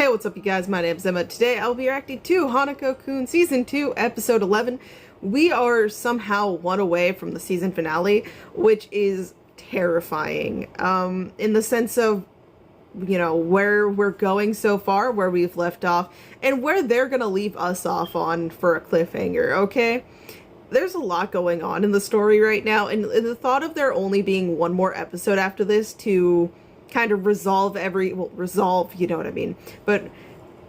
Hey, what's up you guys? My name's Emma. Today I'll be reacting to Hanako-kun Season 2, Episode 11. We are somehow one away from the season finale, which is terrifying. In the sense of, you know, where we're going so far, where we've left off, and where they're gonna leave us off on for a cliffhanger, okay? There's a lot going on in the story right now, and the thought of there only being one more episode after this to kind of resolve resolve, you know what I mean, but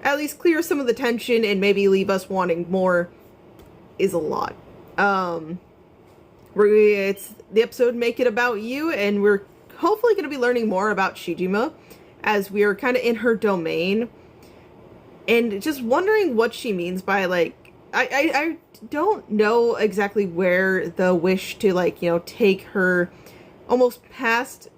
at least clear some of the tension and maybe leave us wanting more is a lot. It's the episode Make It About You, and we're hopefully going to be learning more about Shijima as we are kind of in her domain, and just wondering what she means by, like, I don't know exactly where the wish to, like, you know, take her almost past,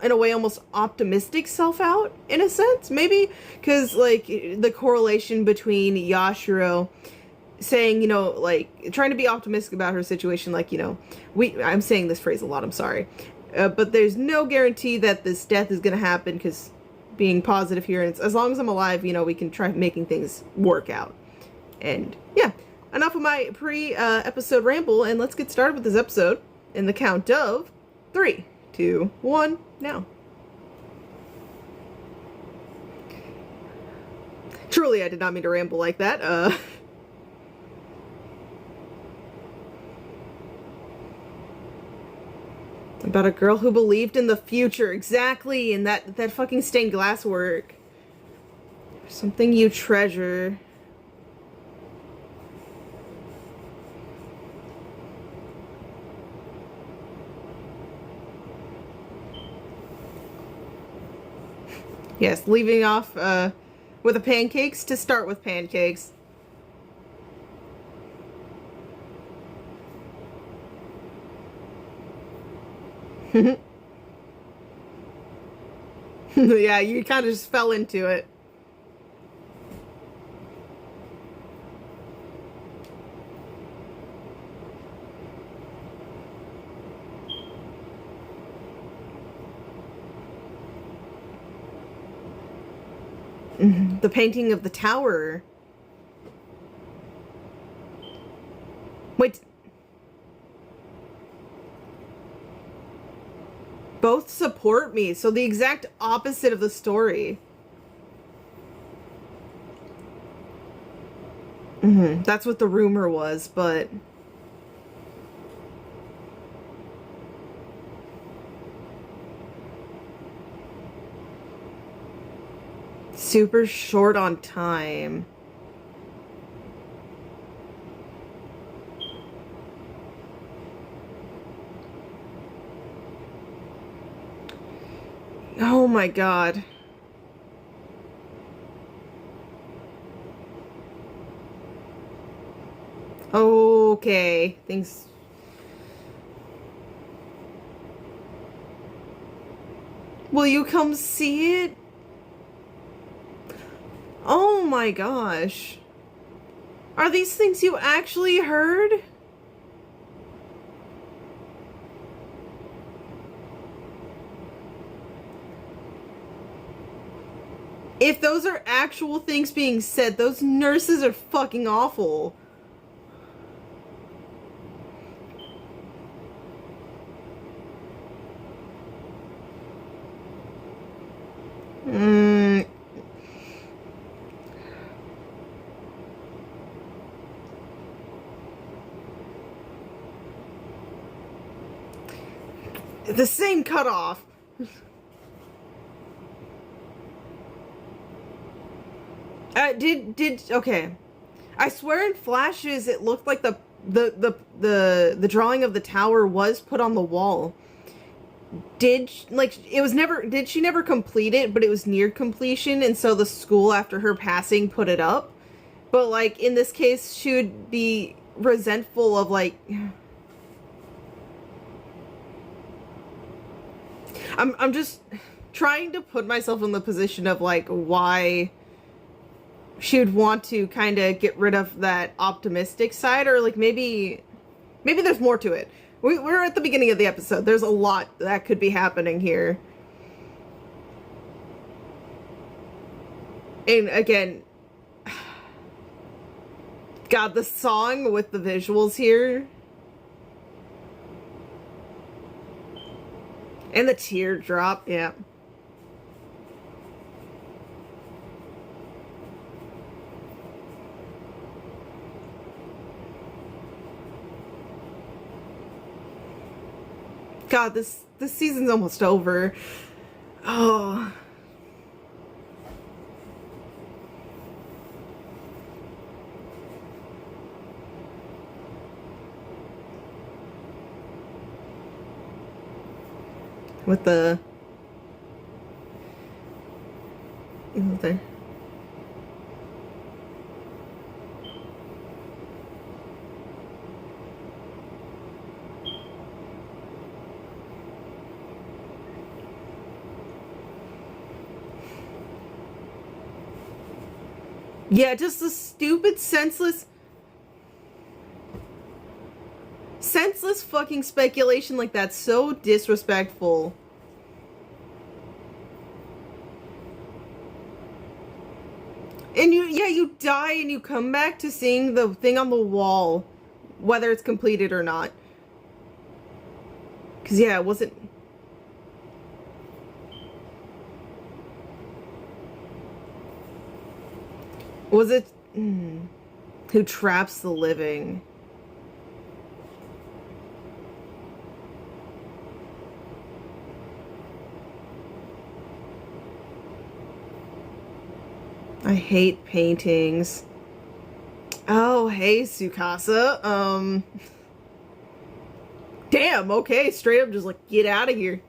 in a way, almost optimistic self out, in a sense, maybe, because, like, the correlation between Yashiro saying, you know, like, trying to be optimistic about her situation, like, you know, I'm saying this phrase a lot, I'm sorry, but there's no guarantee that this death is gonna happen, because being positive here, and it's, as long as I'm alive, you know, we can try making things work out. And yeah, enough of my episode ramble, and let's get started with this episode in the count of 3, 2, 1, now. Truly, I did not mean to ramble like that. About a girl who believed in the future, exactly, and that fucking stained glass work. Something you treasure. Yes, leaving off with the pancakes to start with pancakes. Yeah, you kind of just fell into it. The painting of the tower. Wait. Both support me, so the exact opposite of the story. That's what the rumor was, but... super short on time. Oh my god. Okay, things... Will you come see it? Oh my gosh. Are these things you actually heard? If those are actual things being said, those nurses are fucking awful. The same cutoff. Okay. I swear in flashes it looked like the drawing of the tower was put on the wall. Did she never complete it, but it was near completion, and so the school after her passing put it up? But, like, in this case, she would be resentful of, like... I'm just trying to put myself in the position of, like, why she would want to kind of get rid of that optimistic side, or, like, maybe there's more to it. We're at the beginning of the episode. There's a lot that could be happening here. And again, God, the song with the visuals here. And the teardrop, yeah. God, this season's almost over. Oh. With the there. Yeah, just the stupid, senseless fucking speculation like that. So disrespectful. And you die and you come back to seeing the thing on the wall, whether it's completed or not. Because, yeah, it wasn't... Was it... who traps the living? I hate paintings. Oh, hey, Tsukasa. Damn, okay, straight up just like, get out of here.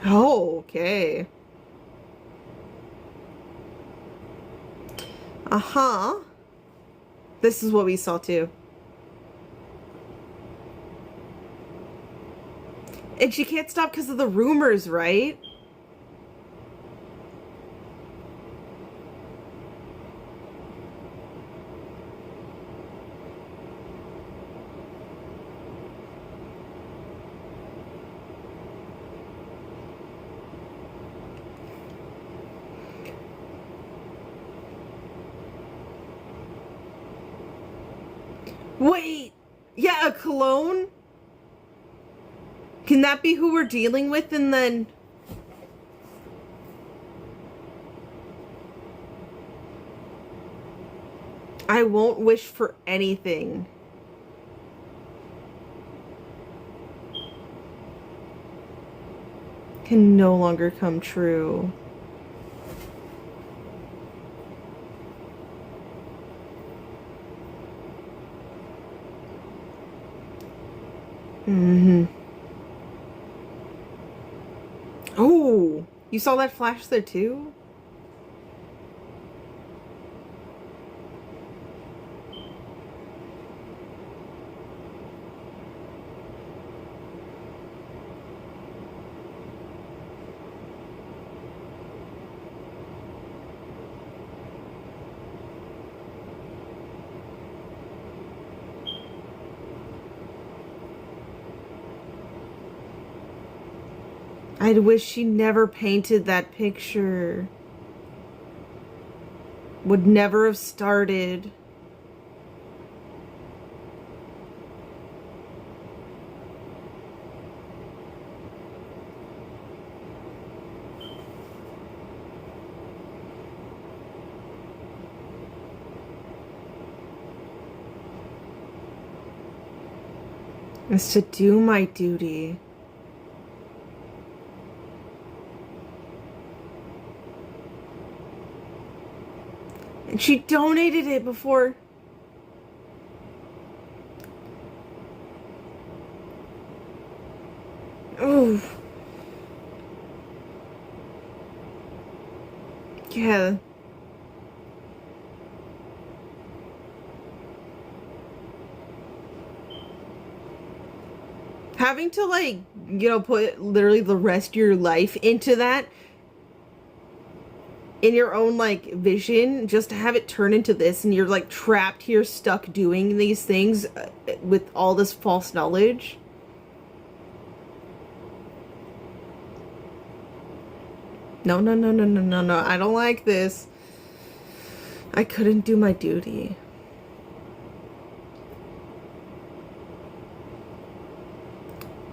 Oh, okay. Uh-huh. This is what we saw too. And she can't stop because of the rumors, right? Wait! Yeah, a clone? Can that be who we're dealing with? And then... I won't wish for anything. Can no longer come true. Mm-hmm. Oh, you saw that flash there too? I'd wish she never painted that picture. Would never have started. Is to do my duty. And she donated it before. Oh. Yeah. Having to, like, you know, put literally the rest of your life into that, in your own, like, vision, just to have it turn into this, and you're, like, trapped here, stuck doing these things with all this false knowledge. No, no, no, no, no, no, no. I don't like this. I couldn't do my duty.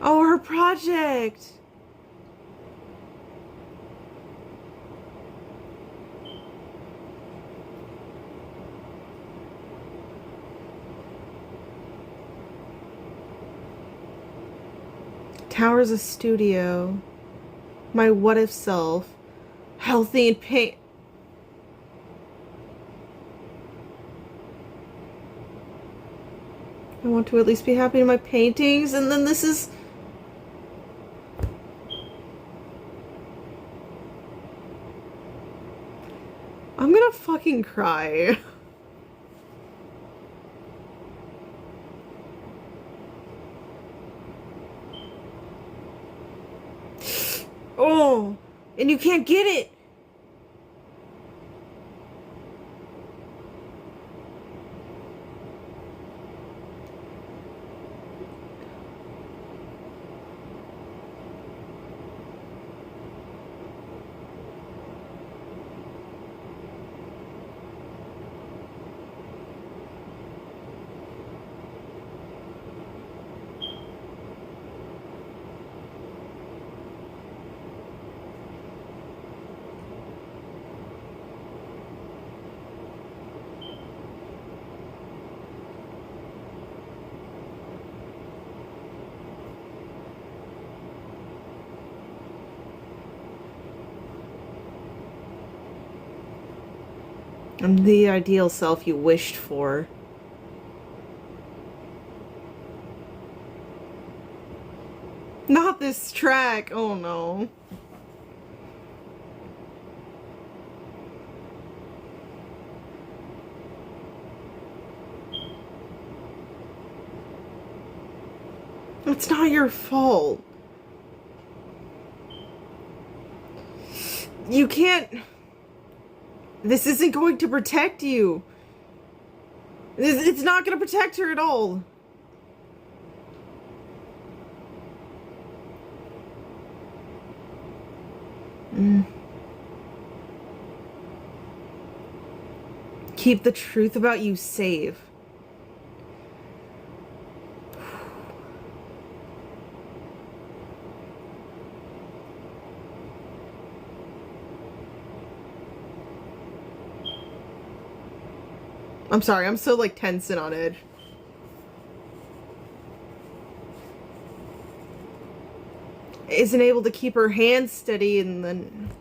Oh, her project! Towers a studio. My what if self. Healthy and pain. I want to at least be happy in my paintings, and then this is... I'm gonna fucking cry. Oh, and you can't get it. I'm the ideal self you wished for. Not this track. Oh no. It's not your fault. You can't... This isn't going to protect you. It's not going to protect her at all. Keep the truth about you safe. I'm sorry, I'm so like tense and on edge. Isn't able to keep her hands steady and then...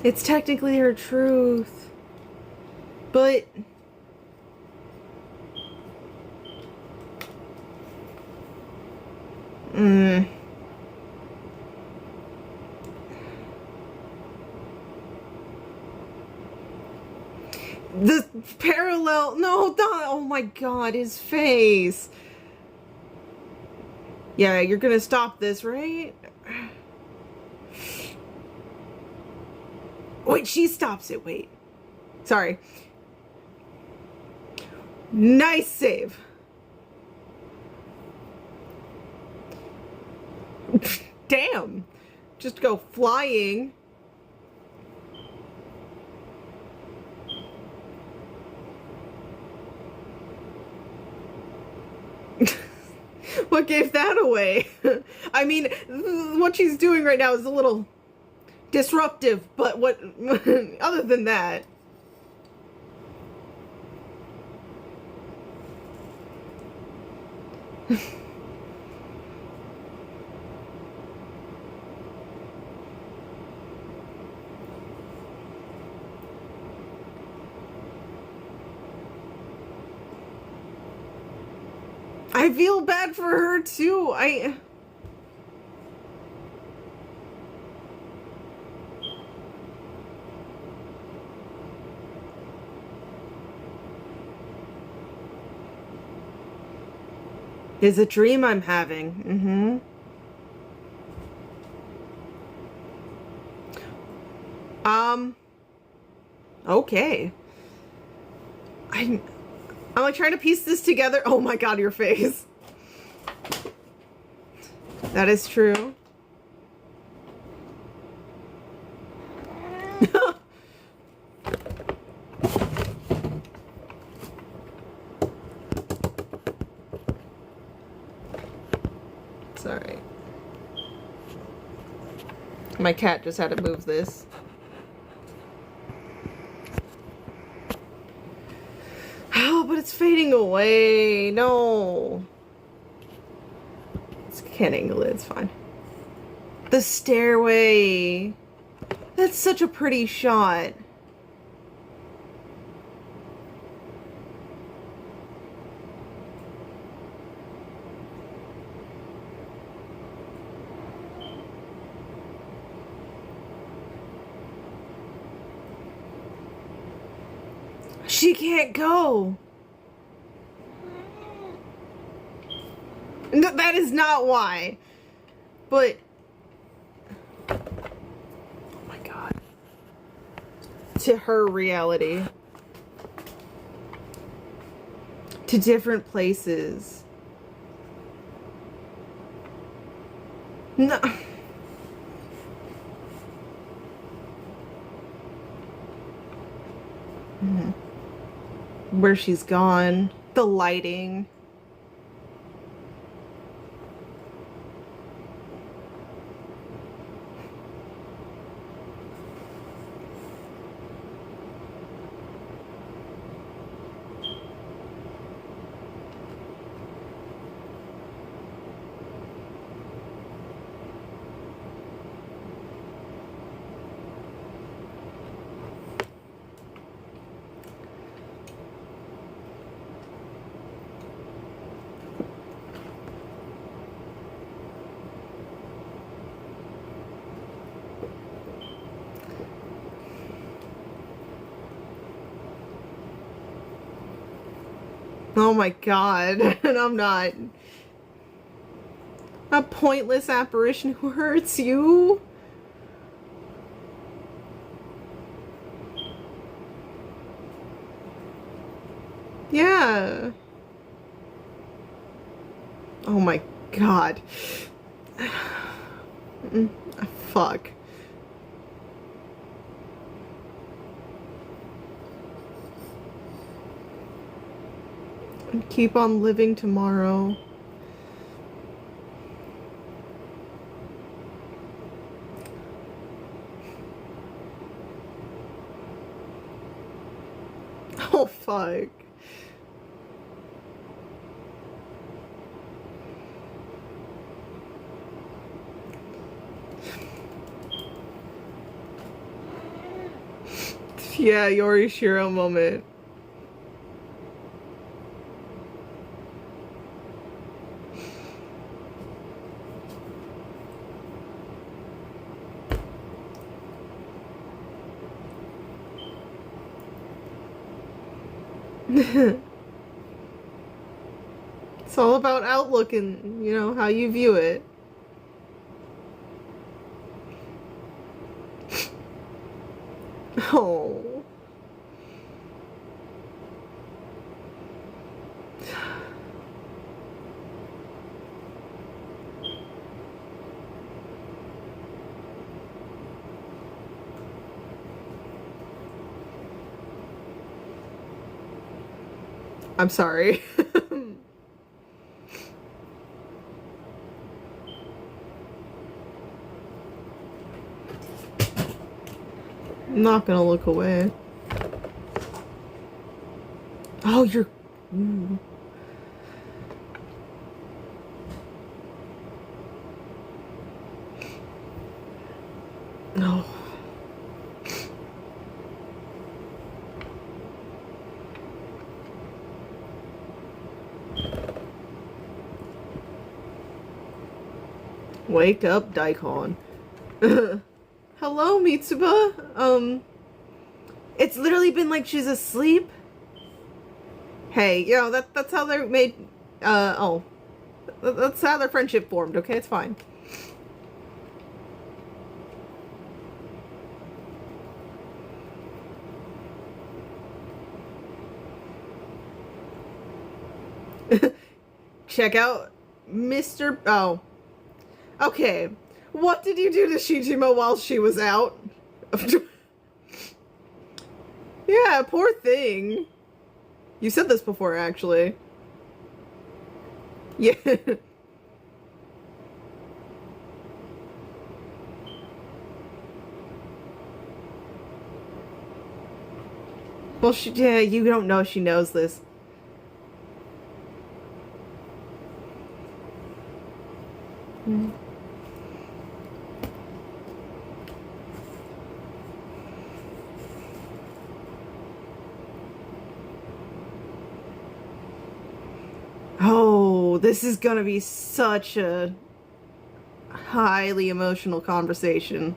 It's technically her truth. But... The parallel... No, don't... Oh my god, his face. Yeah, you're gonna stop this, right? Wait, she stops it. Wait. Sorry. Nice save. Damn. Just go flying. What gave that away? I mean, what she's doing right now is a little disruptive, but what other than that? I feel bad for her too. Is a dream I'm having. Um, okay. I'm like trying to piece this together. Oh my god, your face. That is true. Sorry. My cat just had to move this. Oh, but it's fading away. No. Can't angle it, it's fine. The stairway. That's such a pretty shot. She can't go. No, that is not why. But oh my god. To her reality. To different places. No. Where she's gone. The lighting. Oh my god. And I'm not. A pointless apparition who hurts you. Yeah. Oh my god. Fuck. And keep on living tomorrow. Oh fuck. Yeah, Yorishiro moment. It's all about outlook and, you know, how you view it. Oh. I'm sorry. I'm not gonna look away. Oh, you're... Ooh. No. Wake up, Daikon. Hello, Mitsuba. It's literally been like she's asleep. Hey, you know, that's how they're made, oh. That's how their friendship formed, okay? It's fine. Check out Mr. Oh. Okay. What did you do to Shijima while she was out? Yeah, poor thing. You said this before, actually. Yeah. Well, yeah, you don't know she knows this. Mm. Oh, this is gonna be such a highly emotional conversation.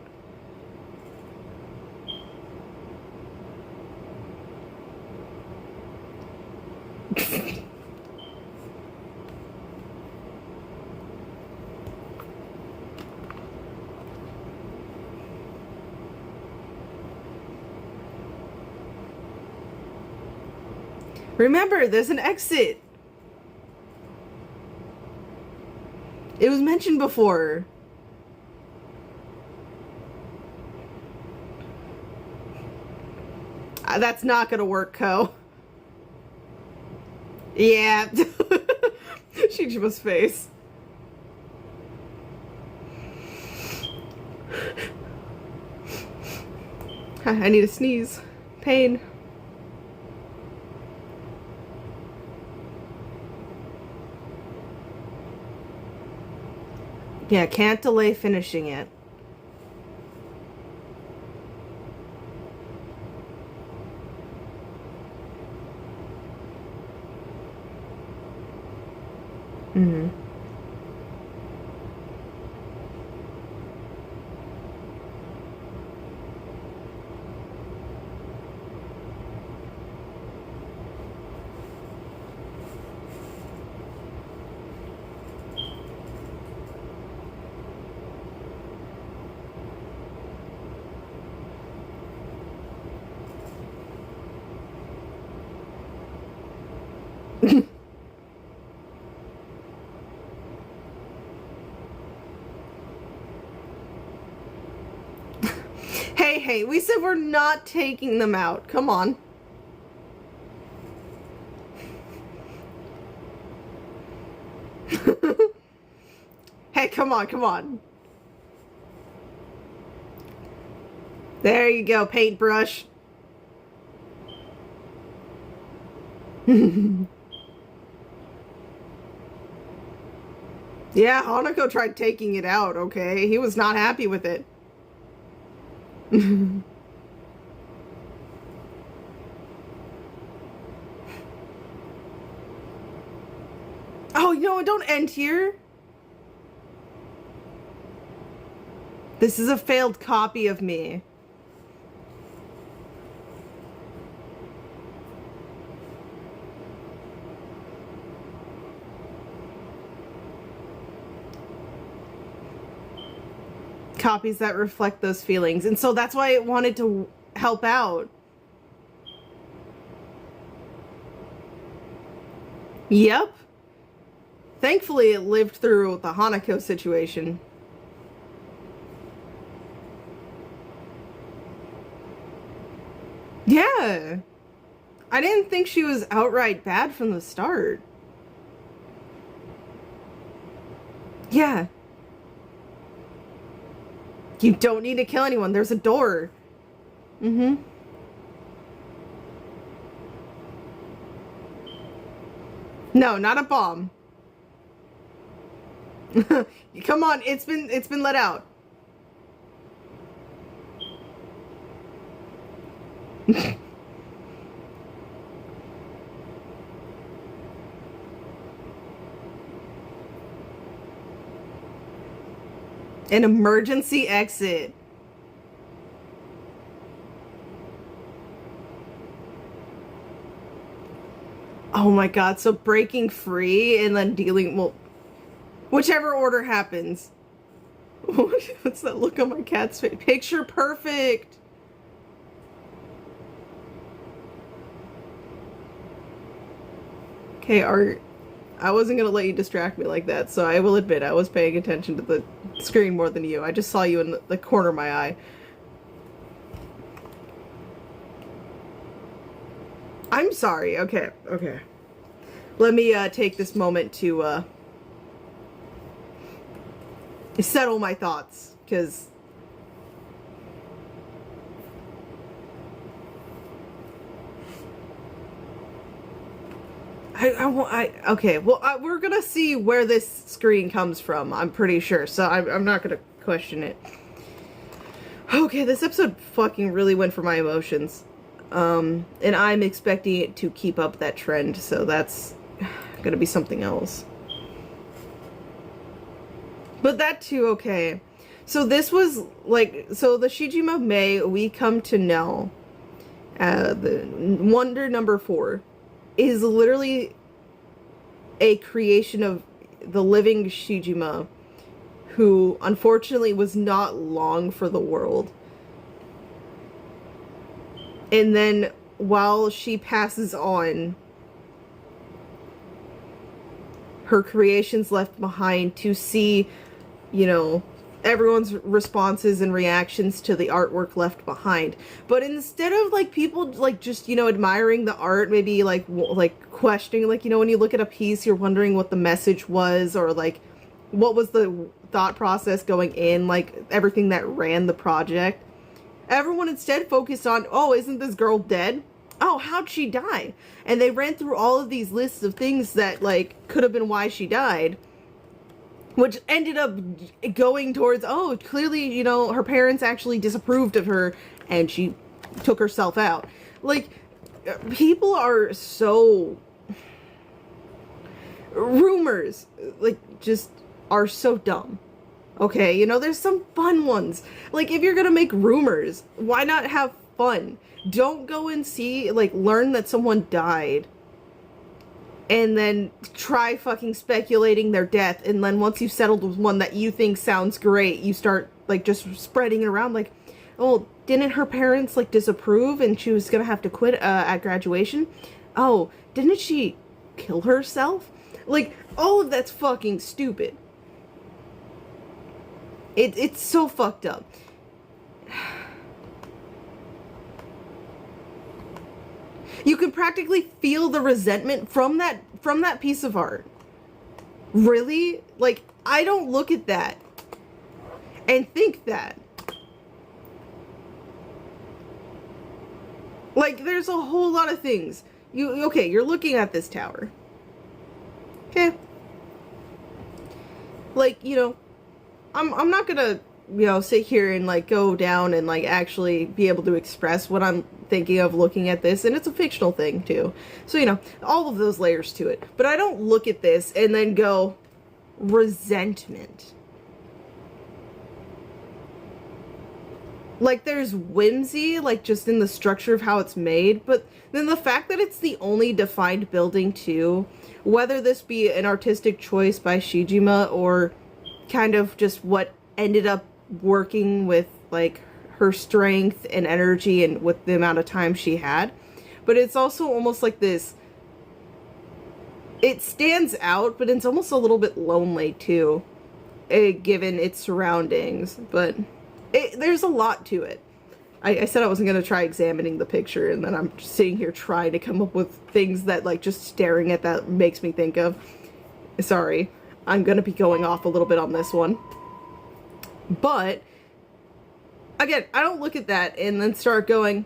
Remember, there's an exit. It was mentioned before. That's not gonna work, Ko. Yeah. Shijima's face. I need a sneeze. Pain. Yeah, can't delay finishing it. Mm-hmm. Hey, we said we're not taking them out. Come on. Hey, come on. There you go, paintbrush. Yeah, Hanako tried taking it out, okay? He was not happy with it. Oh, no, don't end here. This is a failed copy of me. Copies that reflect those feelings. And so that's why it wanted to help out. Yep. Thankfully, it lived through the Hanako situation. Yeah. I didn't think she was outright bad from the start. Yeah. You don't need to kill anyone. There's a door. Mm-hmm. No, not a bomb. Come on, it's been let out. An emergency exit. Oh my god, so breaking free and then dealing, well, Whichever order happens. What's that look on my cat's face? Picture perfect. Okay, Art. I wasn't gonna let you distract me like that, so I will admit I was paying attention to the screen more than you. I just saw you in the corner of my eye. I'm sorry. Okay, okay. Let me take this moment to settle my thoughts, because okay, well, we're gonna see where this screen comes from, I'm pretty sure, so I'm not gonna question it. Okay, this episode fucking really went for my emotions. And I'm expecting it to keep up that trend, so that's gonna be something else. But that too, okay. So this was, like, so the Shijima Mei we come to know, the Wonder number 4, is literally a creation of the living Shijima, who unfortunately was not long for the world. And then while she passes on, her creations left behind to see, you know, everyone's responses and reactions to the artwork left behind. But instead of, like, people, like, just, you know, admiring the art, maybe, like questioning, like, you know, when you look at a piece, you're wondering what the message was, or, like, what was the thought process going in, like, everything that ran the project. Everyone instead focused on, oh, isn't this girl dead? Oh, how'd she die? And they ran through all of these lists of things that, like, could have been why she died, which ended up going towards, oh, clearly, you know, her parents actually disapproved of her and she took herself out. Like, people are so... Rumors, like, just are so dumb. Okay, you know, there's some fun ones. Like, if you're gonna make rumors, why not have fun? Don't go and see, like, learn that someone died and then try fucking speculating their death, and then once you've settled with one that you think sounds great, you start, like, just spreading it around, like, oh, didn't her parents, like, disapprove and she was gonna have to quit at graduation? Oh, didn't she kill herself? Like, all of that's fucking stupid. It's so fucked up. You can practically feel the resentment from that piece of art. Really? Like, I don't look at that and think that. Like, there's a whole lot of things. Okay, you're looking at this tower. Okay. Like, you know, I'm not gonna, you know, sit here and, like, go down and, like, actually be able to express what I'm thinking of looking at this, and it's a fictional thing too, so, you know, all of those layers to it. But I don't look at this and then go, resentment. Like, there's whimsy, like, just in the structure of how it's made, but then the fact that it's the only defined building too, whether this be an artistic choice by Shijima or kind of just what ended up working with, like, her strength and energy and with the amount of time she had. But it's also almost like this, it stands out, but it's almost a little bit lonely too, given its surroundings. But there's a lot to it. I said I wasn't going to try examining the picture, and then I'm just sitting here trying to come up with things that, like, just staring at that makes me think of. Sorry, I'm going to be going off a little bit on this one. But, again, I don't look at that and then start going,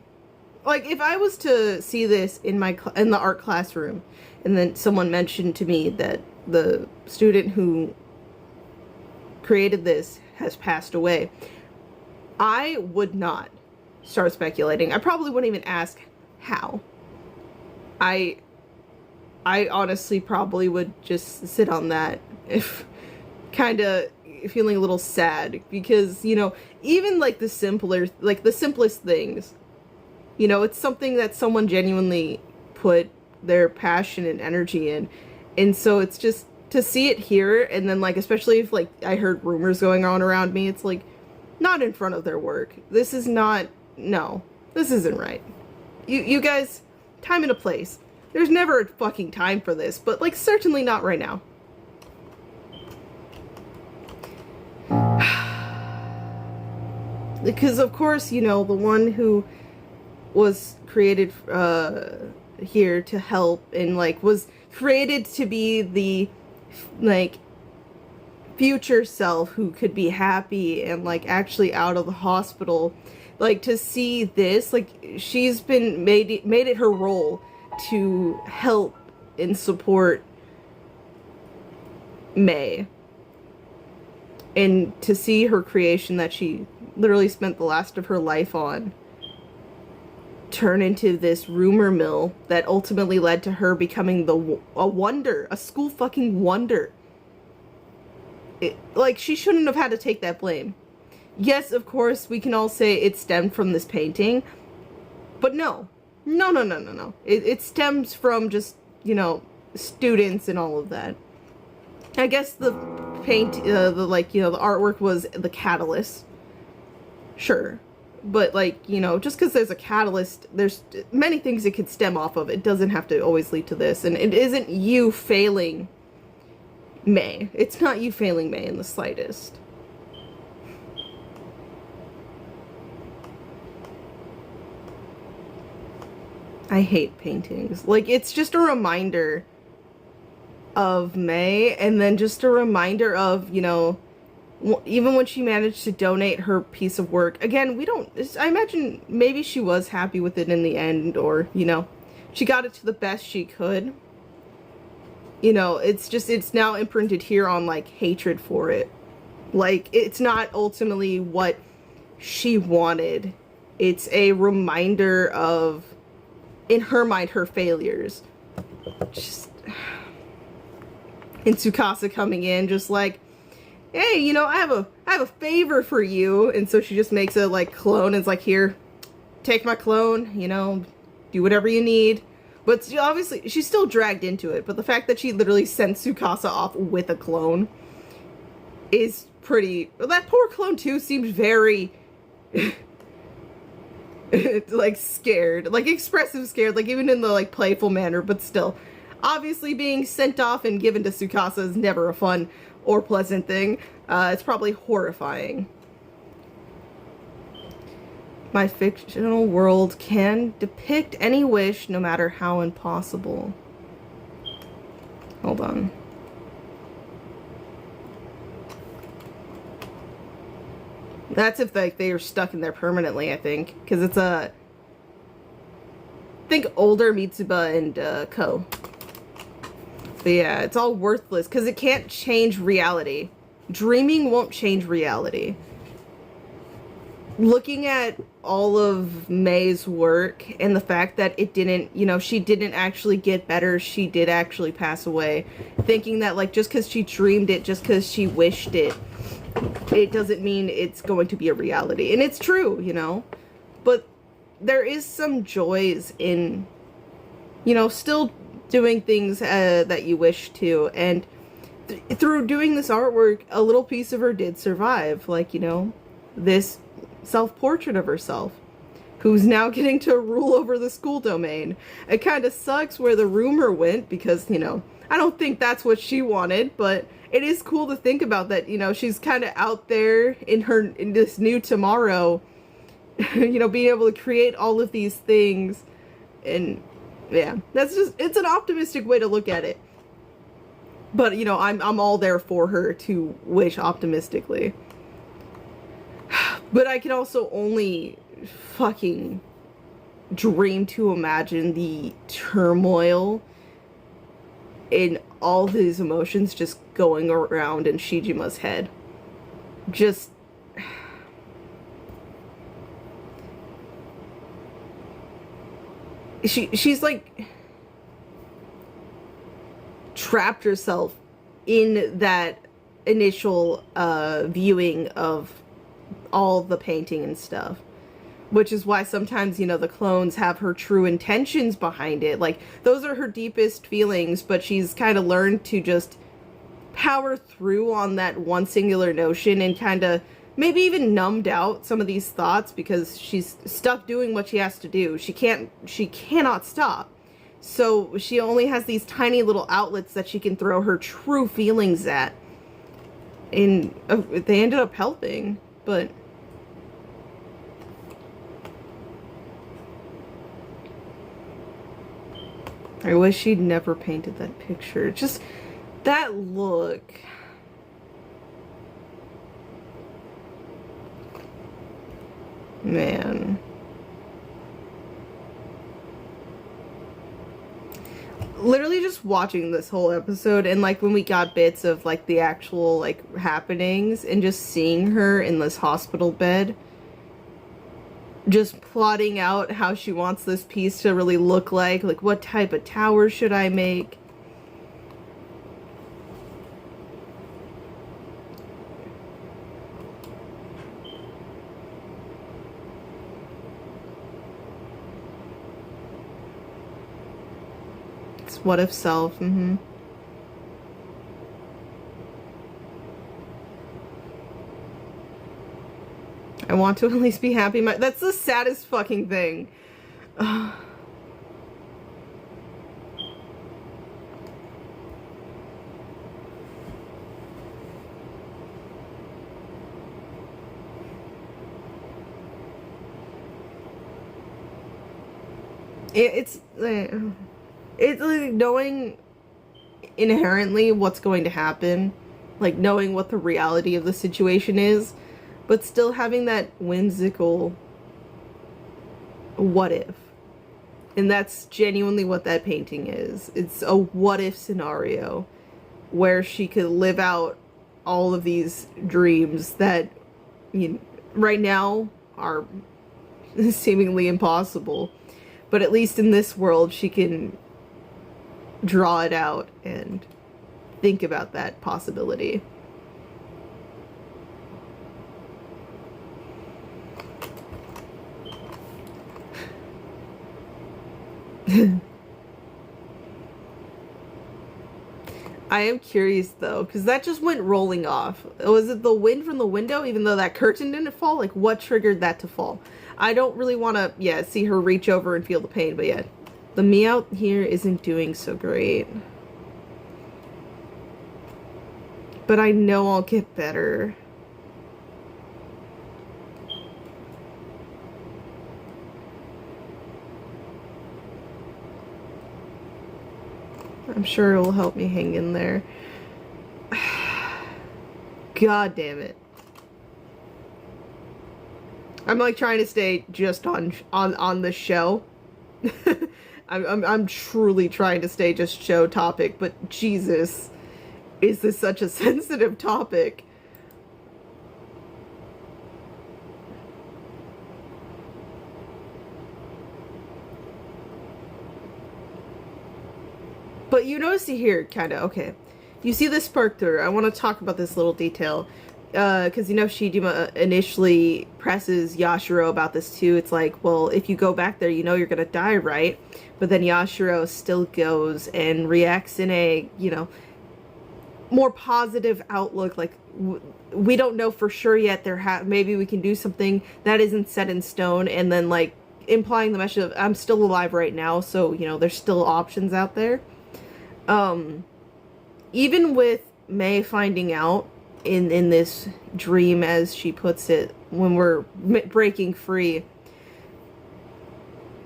like, if I was to see this in the art classroom, and then someone mentioned to me that the student who created this has passed away, I would not start speculating. I probably wouldn't even ask how. I honestly probably would just sit on that, if kind of feeling a little sad, because, you know, even, like, the simplest things, you know, it's something that someone genuinely put their passion and energy in, and so it's just to see it here, and then, like, especially if, like, I heard rumors going on around me, it's like, not in front of their work. This is not, no, this isn't right. You guys, time and a place. There's never a fucking time for this, but, like, certainly not right now. Because, of course, you know, the one who was created here to help and, like, was created to be the, like, future self who could be happy and, like, actually out of the hospital. Like, to see this, like, she's been made it her role to help and support May. And to see her creation that she literally spent the last of her life on turn into this rumor mill that ultimately led to her becoming a wonder, a school fucking wonder. Like, she shouldn't have had to take that blame. Yes, of course, we can all say it stemmed from this painting, but no. No. It stems from just, you know, students and all of that. I guess the like, you know, the artwork was the catalyst. Sure. But, like, you know, just because there's a catalyst, there's many things it could stem off of. It doesn't have to always lead to this. And it isn't you failing May. It's not you failing May in the slightest. I hate paintings. Like, it's just a reminder of May, and then just a reminder of, you know, even when she managed to donate her piece of work. Again, we don't, I imagine maybe she was happy with it in the end, or, you know, she got it to the best she could. You know, it's just, it's now imprinted here on, like, hatred for it. Like, it's not ultimately what she wanted. It's a reminder of, in her mind, her failures. Just, and Tsukasa coming in, just like, hey, you know, I have a favor for you. And so she just makes a, like, clone and is like, here, take my clone, you know, do whatever you need. But she, obviously, she's still dragged into it. But the fact that she literally sent Tsukasa off with a clone is pretty, that poor clone too seems very like scared, like expressive scared, like even in the, like, playful manner, but still. Obviously being sent off and given to Tsukasa is never a fun or pleasant thing. It's probably horrifying. My fictional world can depict any wish, no matter how impossible. Hold on. That's if, like, they are stuck in there permanently, I think. Because it's I think older Mitsuba and Ko. But yeah, it's all worthless because it can't change reality. Dreaming won't change reality. Looking at all of May's work and the fact that it didn't, you know, she didn't actually get better, she did actually pass away. Thinking that, like, just because she dreamed it, just because she wished it, it doesn't mean it's going to be a reality. And it's true, you know. But there is some joys in, you know, still doing things that you wish to, and through doing this artwork, a little piece of her did survive, like, you know, this self-portrait of herself, who's now getting to rule over the school domain. It kind of sucks where the rumor went, because, you know, I don't think that's what she wanted, but it is cool to think about that, you know, she's kind of out there in this new tomorrow, you know, being able to create all of these things. And yeah, that's just, it's an optimistic way to look at it. But, you know, I'm all there for her to wish optimistically. But I can also only fucking dream to imagine the turmoil in all these emotions just going around in Shijima's head. Just, she's like trapped herself in that initial viewing of all the painting and stuff, which is why sometimes, you know, the clones have her true intentions behind it. Like, those are her deepest feelings, but she's kind of learned to just power through on that one singular notion and kind of maybe even numbed out some of these thoughts because she's stuck doing what she has to do. She cannot stop. So she only has these tiny little outlets that she can throw her true feelings at. And they ended up helping, but I wish she'd never painted that picture. Just that look. Man. Literally just watching this whole episode and like when we got bits of like the actual like happenings and just seeing her in this hospital bed, just plotting out how she wants this piece to really look like what type of tower should I make? What if self? I want to at least be happy. That's the saddest fucking thing. It's like knowing inherently what's going to happen, like knowing what the reality of the situation is, but still having that whimsical what if. And that's genuinely what that painting is. It's a what if scenario where she could live out all of these dreams that, you know, right now are seemingly impossible. But at least in this world, she can draw it out and think about that possibility. I am curious though, because that just went rolling off. Was it the wind from the window, even though that curtain didn't fall? Like, what triggered that to fall? I don't really want to, see her reach over and feel the pain, but yeah. The me out here isn't doing so great. But I know I'll get better. I'm sure it will help me hang in there. God damn it. I'm like trying to stay just on the show. I'm truly trying to stay just show topic, but Jesus, is this such a sensitive topic? But you notice here, kind of, okay. You see this spark through. I want to talk about this little detail. Because, you know, Shijima initially presses Yashiro about this too. It's like, well, if you go back there, you know you're going to die, right? But then Yashiro still goes and reacts in a, you know, more positive outlook. Like, we don't know for sure yet. Maybe we can do something that isn't set in stone. And then, like, implying the message of, I'm still alive right now. So, you know, there's still options out there. Even with May finding out in this dream, as she puts it, when we're breaking free,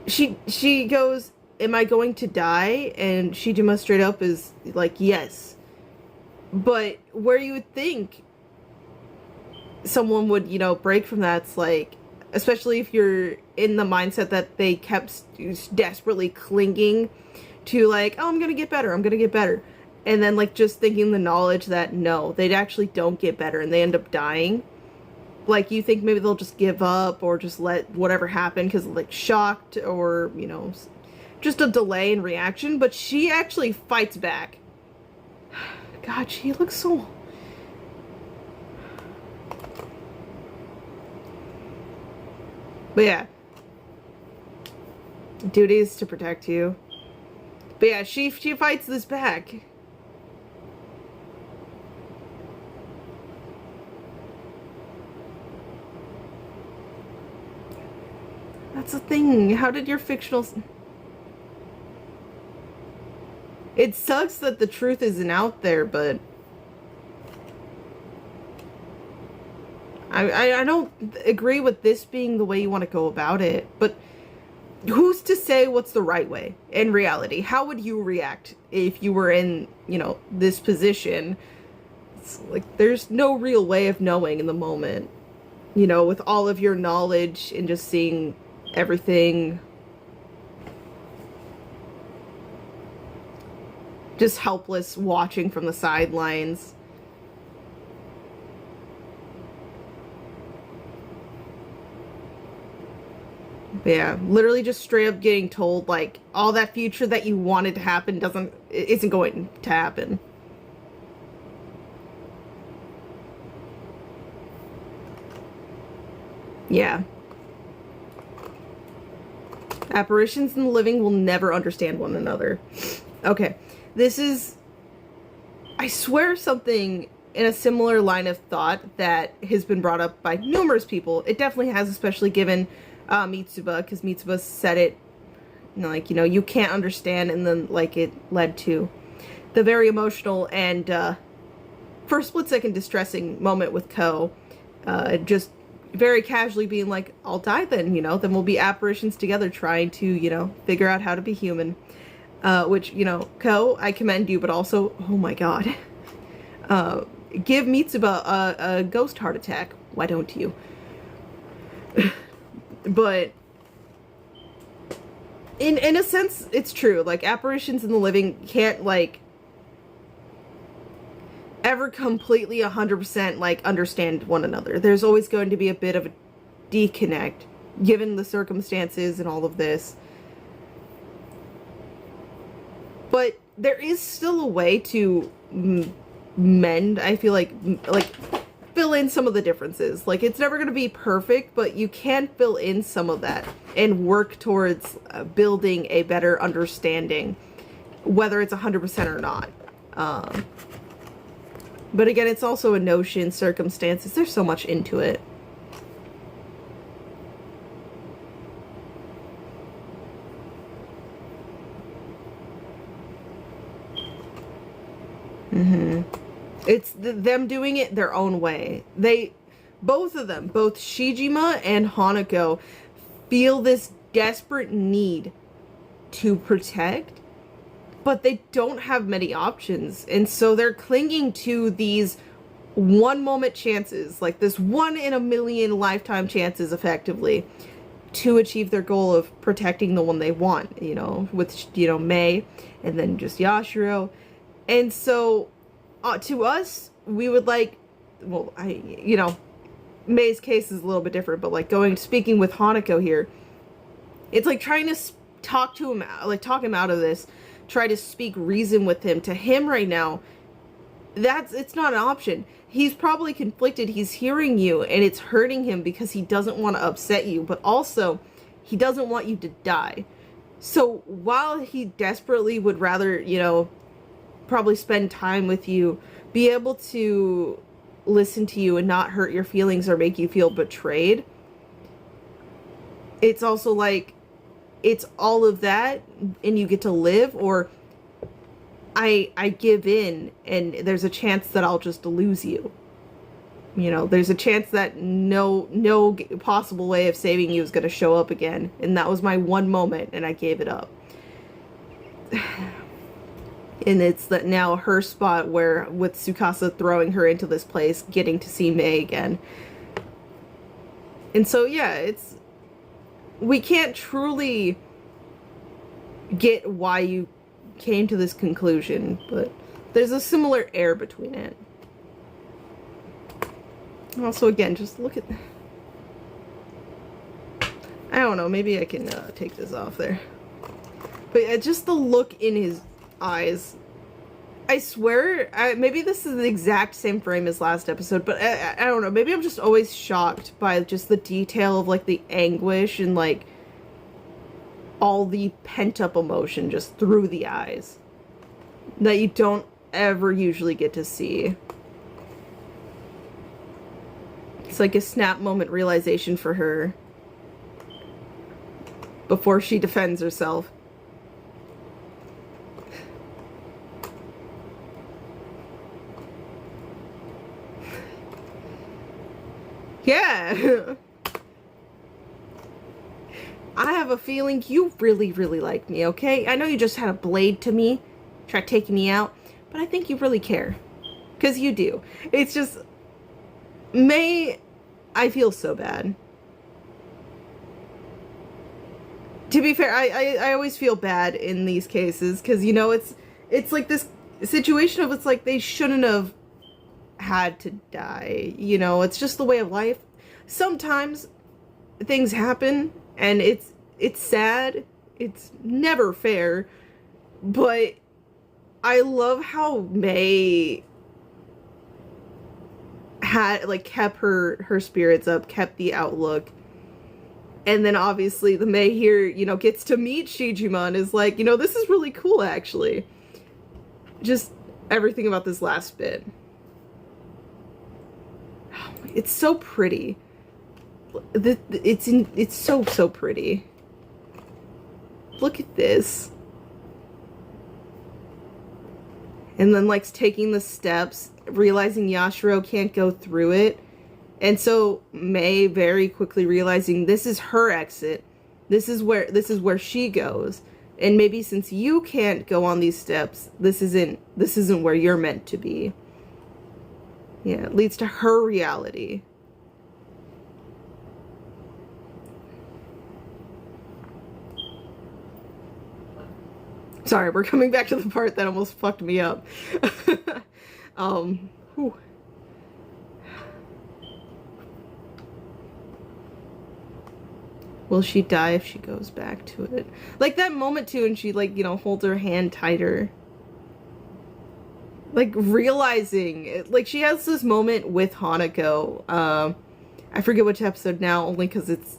she goes, am I going to die? And Shijima straight up is like, yes. But where you would think someone would, you know, break from that, it's like, especially if you're in the mindset that they kept desperately clinging to, like, oh, I'm gonna get better, I'm gonna get better. And then, like, just thinking the knowledge that, no, they actually don't get better and they end up dying. Like, you think maybe they'll just give up or just let whatever happen because, like, shocked or, you know, just a delay in reaction. But she actually fights back. God, she looks so... But yeah. Duty is to protect you. But yeah, she fights this back. That's the thing. How did your fictional... It sucks that the truth isn't out there, but... I don't agree with this being the way you want to go about it, but who's to say what's the right way in reality? How would you react if you were in, you know, this position? It's like, there's no real way of knowing in the moment, you know, with all of your knowledge and just seeing everything. Just helpless watching from the sidelines. Yeah, literally just straight up getting told, like, all that future that you wanted to happen isn't going to happen. Yeah. Apparitions and the living will never understand one another. Okay, this is, I swear, something in a similar line of thought that has been brought up by numerous people. It definitely has, especially given Mitsuba, because Mitsuba said it, you know, like, you know, you can't understand, and then, like, it led to the very emotional and for a split second distressing moment with Ko, just very casually being like, I'll die then, you know, then we'll be apparitions together trying to, you know, figure out how to be human. Which, you know, Ko, I commend you, but also, oh my god, give Mitsuba a ghost heart attack. Why don't you? But in a sense, it's true. Like, apparitions in the living can't, like, ever completely 100% like understand one another. There's always going to be a bit of a disconnect given the circumstances and all of this. But there is still a way to mend, I feel like fill in some of the differences. Like, it's never going to be perfect, but you can fill in some of that and work towards building a better understanding, whether it's 100% or not. But again, it's also a notion, circumstances. There's so much into it. It's them doing it their own way. Both of them, both Shijima and Hanako, feel this desperate need to protect, but they don't have many options. And so they're clinging to these one moment chances, like this 1 in a million lifetime chances, effectively, to achieve their goal of protecting the one they want, you know, with, you know, Mei and then just Yashiro. And so to us, we would like, well, you know, Mei's case is a little bit different, but like speaking with Hanako here, it's like trying to talk him out of this, try to speak reason with him. To him right now, it's not an option. He's probably conflicted. He's hearing you and it's hurting him because he doesn't want to upset you, but also he doesn't want you to die. So while he desperately would rather, you know, probably spend time with you, be able to listen to you and not hurt your feelings or make you feel betrayed, it's also like, it's all of that and you get to live, or I give in and there's a chance that I'll just lose you. You know, there's a chance that no possible way of saving you is going to show up again, and that was my one moment and I gave it up. And it's that now her spot where, with Tsukasa throwing her into this place, getting to see Mei again. And so, yeah, we can't truly get why you came to this conclusion, but there's a similar air between it. Also, again, just look at... I don't know, maybe I can take this off there. But just the look in his eyes. I swear, maybe this is the exact same frame as last episode, but I don't know, maybe I'm just always shocked by just the detail of, like, the anguish and, like, all the pent-up emotion just through the eyes that you don't ever usually get to see. It's like a snap moment realization for her. before she defends herself. Yeah. I have a feeling you really, really like me, okay? I know you just had a blade to me, tried taking me out, but I think you really care. Because you do. It's just... May... I feel so bad. To be fair, I always feel bad in these cases, because, you know, it's like this situation of it's like they shouldn't have had to die. You know, it's just the way of life. Sometimes things happen, and it's sad. It's never fair. But I love how May had, like, kept her spirits up, kept the outlook. And then obviously the May here, you know, gets to meet Shijima and is like, you know, this is really cool, actually. Just everything about this last bit. It's so pretty. It's so pretty. Look at this. And then, like, taking the steps, realizing Yashiro can't go through it. And so May very quickly realizing this is her exit. This is where she goes. And maybe since you can't go on these steps, this isn't where you're meant to be. Yeah, it leads to her reality. Sorry, we're coming back to the part that almost fucked me up. Whew. Will she die if she goes back to it? Like that moment too, and she, like, you know, holds her hand tighter. Like realizing, like, she has this moment with Hanako. I forget which episode now, only because it's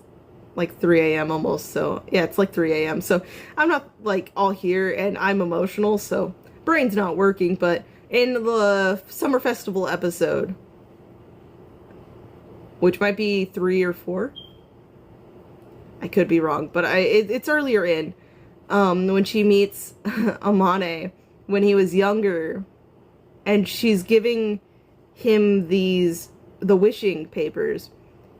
like 3 a.m. almost. So yeah, it's like 3 a.m. So I'm not like all here, and I'm emotional, so brain's not working. But in the summer festival episode, which might be 3 or 4. I could be wrong, but it's earlier in, when she meets Amane when he was younger, and she's giving him the wishing papers,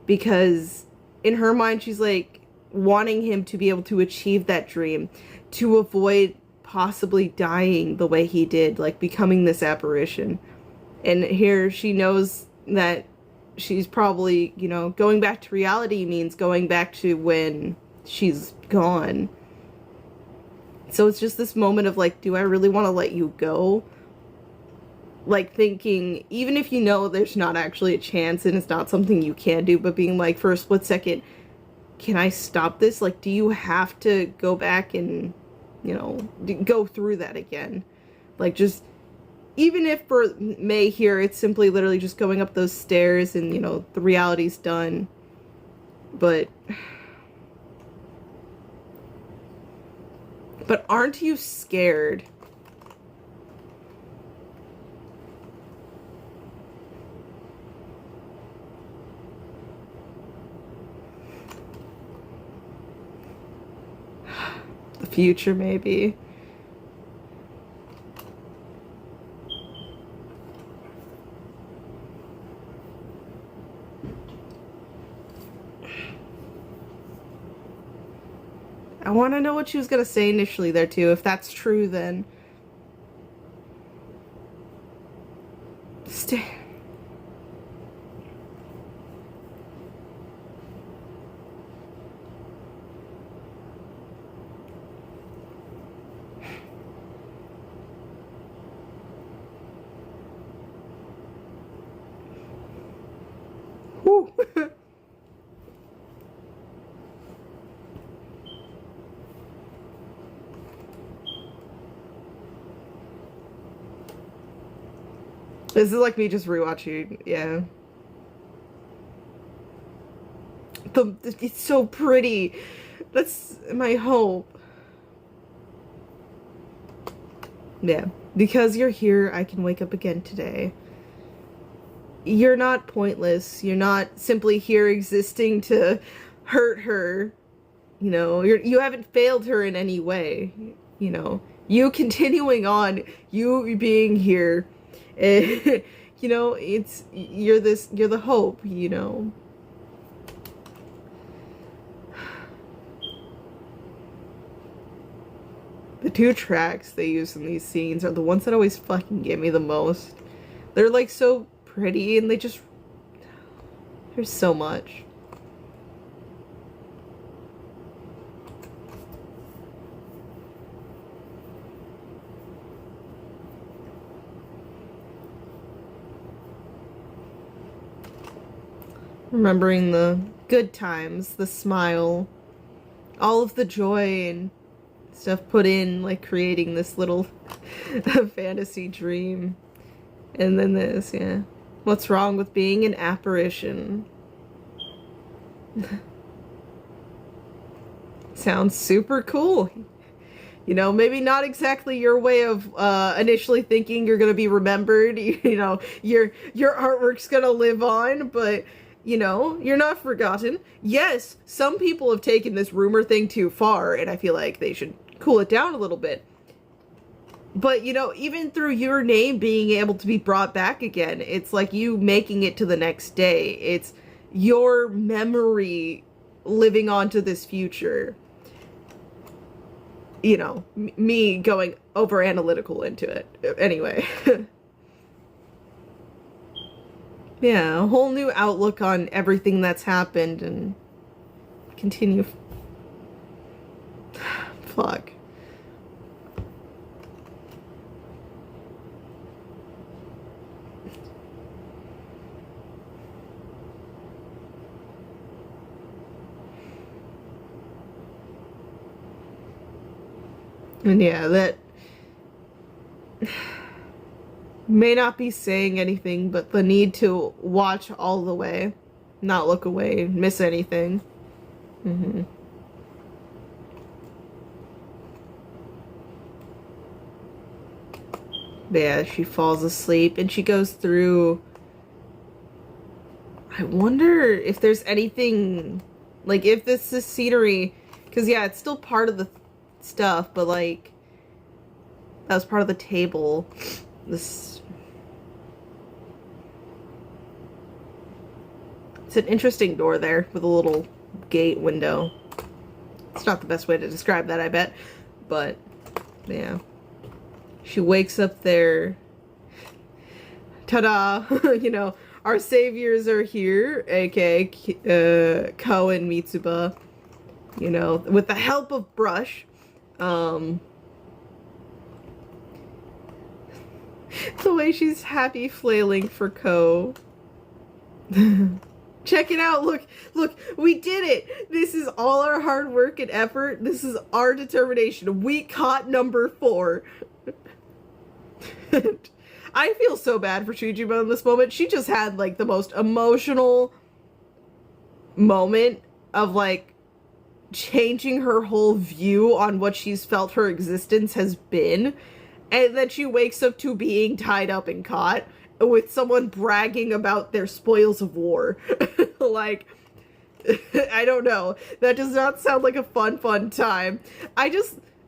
because in her mind she's like wanting him to be able to achieve that dream, to avoid possibly dying the way he did, like becoming this apparition. And here she knows that she's probably, you know, going back to reality means going back to when she's gone. So it's just this moment of like, do I really want to let you go? Like thinking, even if you know there's not actually a chance and it's not something you can do, but being like, for a split second, can I stop this? Like, do you have to go back and, you know, go through that again? Like, just... Even if for May here, it's simply literally just going up those stairs and, you know, the reality's done. But aren't you scared? The future, maybe. I want to know what she was going to say initially there, too. If that's true, then... Stay. Whew. This is like me just rewatching, yeah. It's so pretty. That's my hope. Yeah. Because you're here, I can wake up again today. You're not pointless. You're not simply here existing to hurt her. You know, you haven't failed her in any way. You know, you continuing on, you being here, you know, you're the hope, you know. The two tracks they use in these scenes are the ones that always fucking get me the most. They're like so pretty and there's so much. Remembering the good times, the smile, all of the joy and stuff put in, like creating this little fantasy dream. And then this, yeah. What's wrong with being an apparition? Sounds super cool. You know, maybe not exactly your way of initially thinking you're gonna be remembered. You know, your artwork's gonna live on, but you know, you're not forgotten. Yes, some people have taken this rumor thing too far, and I feel like they should cool it down a little bit. But, you know, even through your name being able to be brought back again, it's like you making it to the next day. It's your memory living on to this future. You know, me going over analytical into it. Anyway. Yeah, a whole new outlook on everything that's happened and continue. Fuck. And yeah, that may not be saying anything, but the need to watch all the way, not look away, miss anything. Mm-hmm. Yeah, she falls asleep and she goes through. I wonder if there's anything, like if this is scenery, because yeah, it's still part of the stuff, but like that was part of the table. This, it's an interesting door there with a little gate window. It's not the best way to describe that, I bet, but yeah. She wakes up there. Ta-da! You know, our saviors are here, aka Ko and Mitsuba. You know, with the help of Brush. The way she's happy flailing for Ko. Check it out. Look, we did it. This is all our hard work and effort. This is our determination. We caught number 4. I feel so bad for Shijima in this moment. She just had like the most emotional moment of like changing her whole view on what she's felt her existence has been. And then she wakes up to being tied up and caught with someone bragging about their spoils of war. Like, I don't know. That does not sound like a fun time.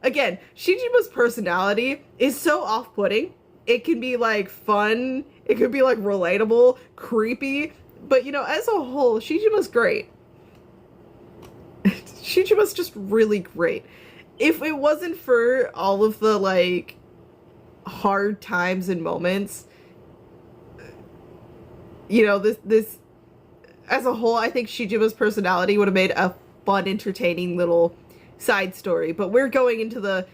Again, Shijima's personality is so off-putting. It can be, like, fun. It could be, like, relatable, creepy. But, you know, as a whole, Shijima's great. Shijima's just really great. If it wasn't for all of the, like, hard times and moments, you know, this as a whole, I think Shijima's personality would have made a fun, entertaining little side story. But we're going into the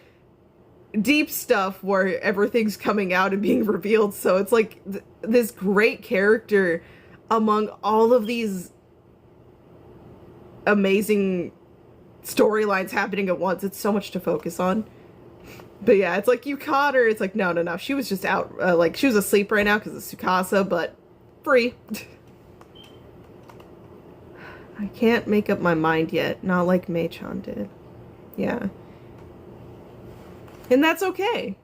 deep stuff where everything's coming out and being revealed, so it's like this great character among all of these amazing storylines happening at once. It's so much to focus on. But yeah, it's like you caught her. It's like, no. She was just out, like, she was asleep right now because of Tsukasa, but free. I can't make up my mind yet. Not like Mei-chan did. Yeah. And that's okay.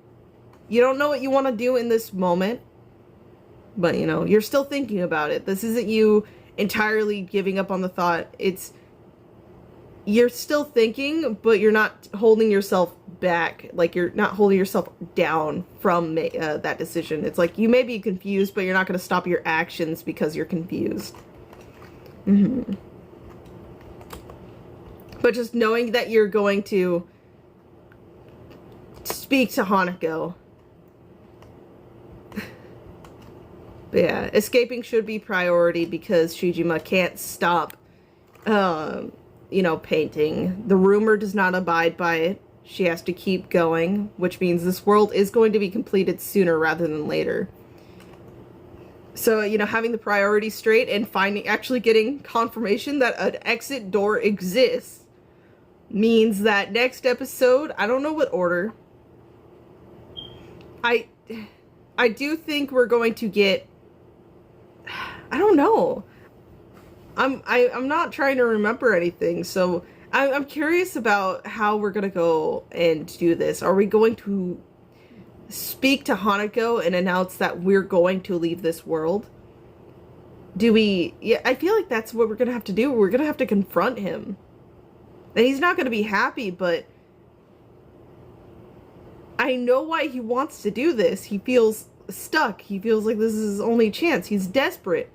You don't know what you want to do in this moment. But, you know, you're still thinking about it. This isn't you entirely giving up on the thought. It's you're still thinking, but you're not holding yourself back. Like, you're not holding yourself down from that decision. It's like, you may be confused, but you're not going to stop your actions because you're confused. Mm-hmm. But just knowing that you're going to speak to Hanako. But yeah, escaping should be priority because Shijima can't stop, painting. The rumor does not abide by it. She has to keep going, which means this world is going to be completed sooner rather than later. So, having the priority straight and actually getting confirmation that an exit door exists means that next episode, I don't know what order. I do think we're going to get, I don't know. I'm not trying to remember anything, so I'm curious about how we're gonna go and do this. Are we going to speak to Hanako and announce that we're going to leave this world? Yeah, I feel like that's what we're gonna have to do. We're gonna have to confront him. And he's not gonna be happy, but I know why he wants to do this. He feels stuck. He feels like this is his only chance. He's desperate.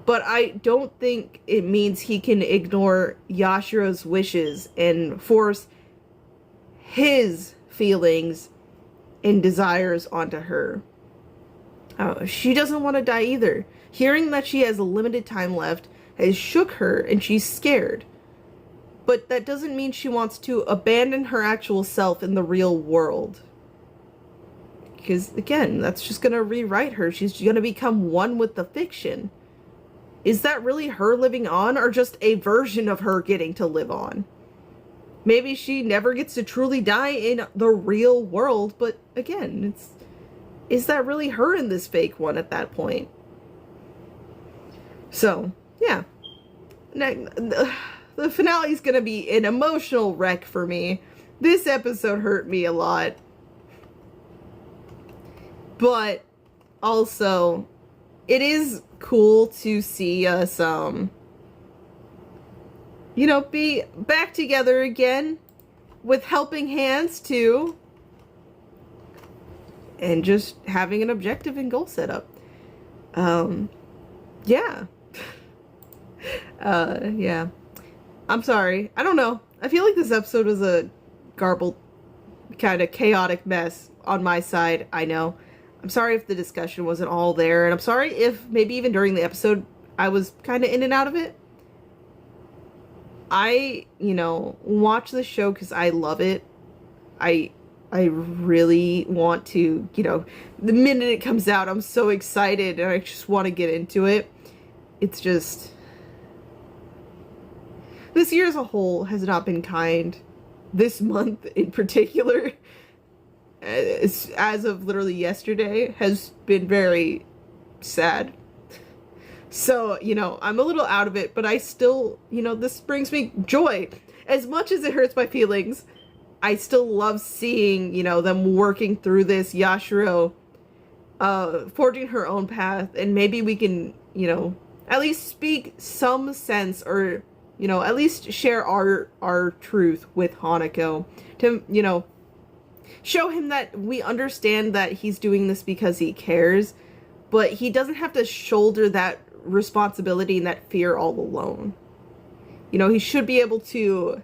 But I don't think it means he can ignore Yashiro's wishes and force his feelings and desires onto her. She doesn't want to die either. Hearing that she has a limited time left has shook her and she's scared. But that doesn't mean she wants to abandon her actual self in the real world. Because, again, that's just going to rewrite her. She's going to become one with the fiction. Is that really her living on, or just a version of her getting to live on? Maybe she never gets to truly die in the real world, but again, is that really her in this fake one at that point? So, yeah. The finale is going to be an emotional wreck for me. This episode hurt me a lot. But also, it is cool to see us, be back together again with helping hands too. And just having an objective and goal set up. Yeah. Yeah. I'm sorry. I don't know. I feel like this episode was a garbled, kind of chaotic mess on my side. I know. I'm sorry if the discussion wasn't all there, and I'm sorry if maybe even during the episode I was kind of in and out of it. I, watch this show because I love it. I really want to, the minute it comes out, I'm so excited and I just want to get into it. It's just, this year as a whole has not been kind. This month in particular, as of literally yesterday, has been very sad. So, I'm a little out of it, but I still, this brings me joy. As much as it hurts my feelings, I still love seeing, them working through this. Yashiro, forging her own path, and maybe we can, at least speak some sense, or, at least share our truth with Hanako to, show him that we understand that he's doing this because he cares, but he doesn't have to shoulder that responsibility and that fear all alone. He should be able to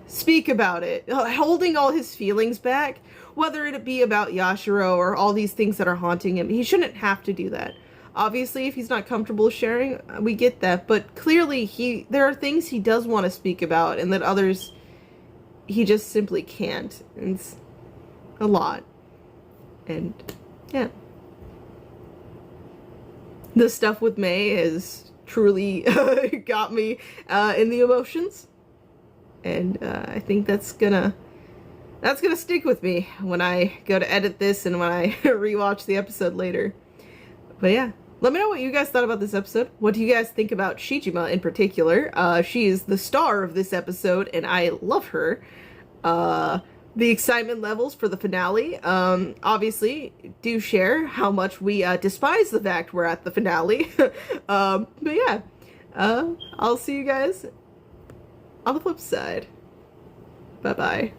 speak about it, holding all his feelings back, whether it be about Yashiro or all these things that are haunting him. He shouldn't have to do that. Obviously, if he's not comfortable sharing, we get that, but clearly there are things he does want to speak about, and that others he just simply can't. It's a lot. And yeah, the stuff with May has truly got me in the emotions, and I think that's gonna stick with me when I go to edit this and when I rewatch the episode later. But yeah, let me know what you guys thought about this episode. What do you guys think about Shijima in particular? She is the star of this episode, and I love her. the excitement levels for the finale. Obviously, do share how much we despise the fact we're at the finale. But yeah, I'll see you guys on the flip side. Bye-bye.